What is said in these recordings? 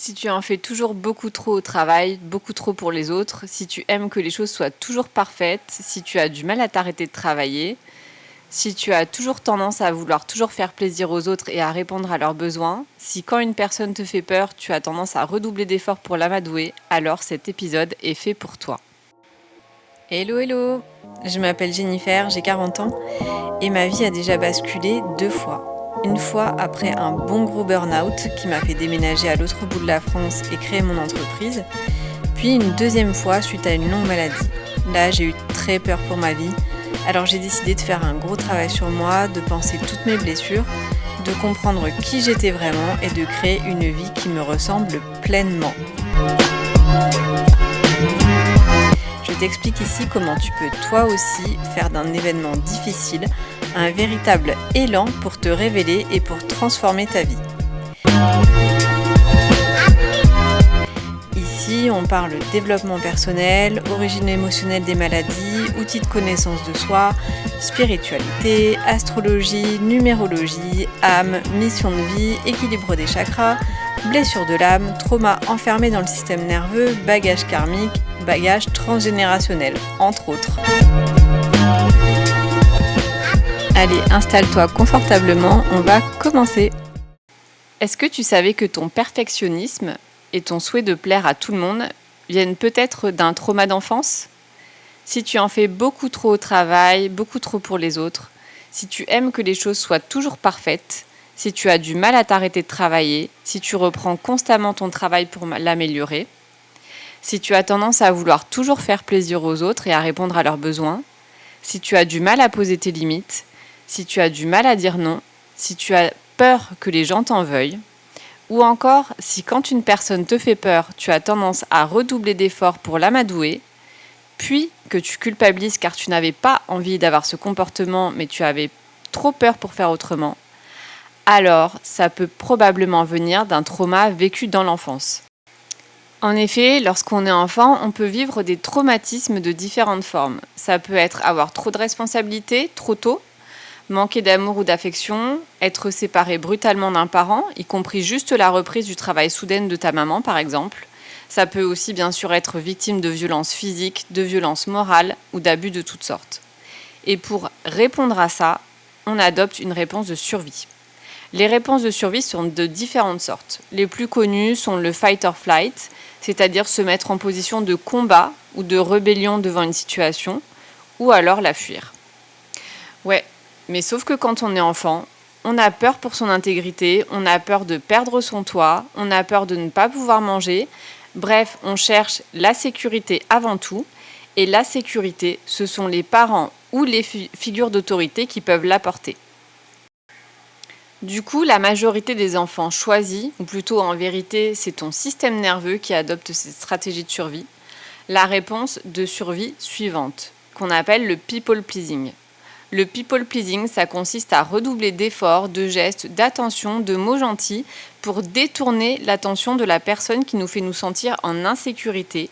Si tu en fais toujours beaucoup trop au travail, beaucoup trop pour les autres, si tu aimes que les choses soient toujours parfaites, si tu as du mal à t'arrêter de travailler, si tu as toujours tendance à vouloir toujours faire plaisir aux autres et à répondre à leurs besoins, si quand une personne te fait peur, tu as tendance à redoubler d'efforts pour l'amadouer, alors cet épisode est fait pour toi. Hello hello, je m'appelle Jennifer, j'ai 40 ans et ma vie a déjà basculé 2 fois. Une fois après un bon gros burn-out qui m'a fait déménager à l'autre bout de la France et créer mon entreprise, puis une deuxième fois suite à une longue maladie. Là, j'ai eu très peur pour ma vie, alors j'ai décidé de faire un gros travail sur moi, de penser toutes mes blessures, de comprendre qui j'étais vraiment et de créer une vie qui me ressemble pleinement. Je t'explique ici comment tu peux toi aussi faire d'un événement difficile un véritable élan pour te révéler et pour transformer ta vie. Ici, on parle développement personnel, origine émotionnelle des maladies, outils de connaissance de soi, spiritualité, astrologie, numérologie, âme, mission de vie, équilibre des chakras, blessure de l'âme, trauma enfermé dans le système nerveux, bagage karmique, bagage transgénérationnel, entre autres. Allez, installe-toi confortablement, on va commencer. Est-ce que tu savais que ton perfectionnisme et ton souhait de plaire à tout le monde viennent peut-être d'un trauma d'enfance ? Si tu en fais beaucoup trop au travail, beaucoup trop pour les autres, si tu aimes que les choses soient toujours parfaites, si tu as du mal à t'arrêter de travailler, si tu reprends constamment ton travail pour l'améliorer, si tu as tendance à vouloir toujours faire plaisir aux autres et à répondre à leurs besoins, si tu as du mal à poser tes limites, si tu as du mal à dire non, si tu as peur que les gens t'en veuillent, ou encore si quand une personne te fait peur, tu as tendance à redoubler d'efforts pour l'amadouer, puis que tu culpabilises car tu n'avais pas envie d'avoir ce comportement mais tu avais trop peur pour faire autrement, alors ça peut probablement venir d'un trauma vécu dans l'enfance. En effet, lorsqu'on est enfant, on peut vivre des traumatismes de différentes formes. Ça peut être avoir trop de responsabilités, trop tôt, manquer d'amour ou d'affection, être séparé brutalement d'un parent, y compris juste la reprise du travail soudaine de ta maman par exemple. Ça peut aussi bien sûr être victime de violences physiques, de violences morales ou d'abus de toutes sortes. Et pour répondre à ça, on adopte une réponse de survie. Les réponses de survie sont de différentes sortes. Les plus connues sont le fight or flight, c'est-à-dire se mettre en position de combat ou de rébellion devant une situation, ou alors la fuir. Ouais, mais sauf que quand on est enfant, on a peur pour son intégrité, on a peur de perdre son toit, on a peur de ne pas pouvoir manger. Bref, on cherche la sécurité avant tout, et la sécurité, ce sont les parents ou les figures d'autorité qui peuvent l'apporter. Du coup, la majorité des enfants choisit, ou plutôt en vérité, c'est ton système nerveux qui adopte cette stratégie de survie, la réponse de survie suivante, qu'on appelle le people pleasing. Le people pleasing, ça consiste à redoubler d'efforts, de gestes, d'attention, de mots gentils pour détourner l'attention de la personne qui nous fait nous sentir en insécurité,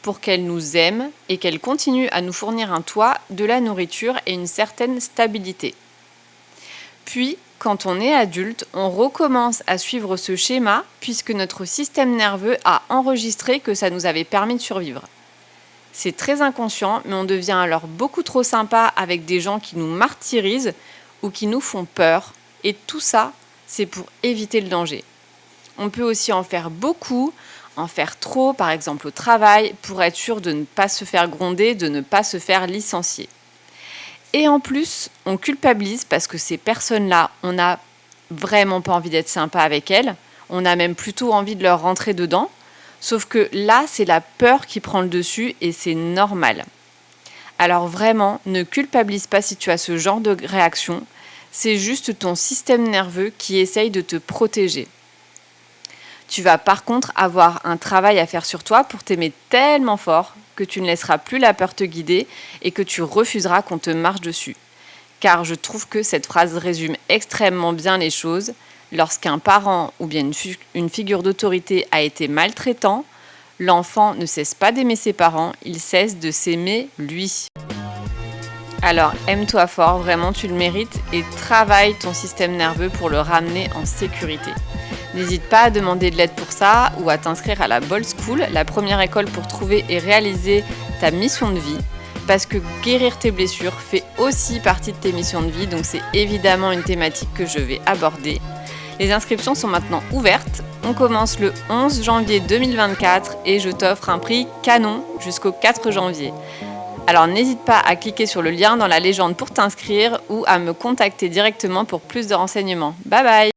pour qu'elle nous aime et qu'elle continue à nous fournir un toit, de la nourriture et une certaine stabilité. Puis, quand on est adulte, on recommence à suivre ce schéma puisque notre système nerveux a enregistré que ça nous avait permis de survivre. C'est très inconscient, mais on devient alors beaucoup trop sympa avec des gens qui nous martyrisent ou qui nous font peur. Et tout ça, c'est pour éviter le danger. On peut aussi en faire beaucoup, en faire trop, par exemple au travail, pour être sûr de ne pas se faire gronder, de ne pas se faire licencier. Et en plus, on culpabilise parce que ces personnes-là, on n'a vraiment pas envie d'être sympa avec elles. On a même plutôt envie de leur rentrer dedans. Sauf que là, c'est la peur qui prend le dessus et c'est normal. Alors vraiment, ne culpabilise pas si tu as ce genre de réaction. C'est juste ton système nerveux qui essaye de te protéger. Tu vas par contre avoir un travail à faire sur toi pour t'aimer tellement fort que tu ne laisseras plus la peur te guider et que tu refuseras qu'on te marche dessus. Car je trouve que cette phrase résume extrêmement bien les choses. Lorsqu'un parent ou bien une figure d'autorité a été maltraitant, l'enfant ne cesse pas d'aimer ses parents, il cesse de s'aimer lui. Alors aime-toi fort, vraiment tu le mérites et travaille ton système nerveux pour le ramener en sécurité. N'hésite pas à demander de l'aide pour ça ou à t'inscrire à la Bold School, la première école pour trouver et réaliser ta mission de vie. Parce que guérir tes blessures fait aussi partie de tes missions de vie, donc c'est évidemment une thématique que je vais aborder. Les inscriptions sont maintenant ouvertes. On commence le 11 janvier 2024 et je t'offre un prix canon jusqu'au 4 janvier. Alors n'hésite pas à cliquer sur le lien dans la légende pour t'inscrire ou à me contacter directement pour plus de renseignements. Bye bye!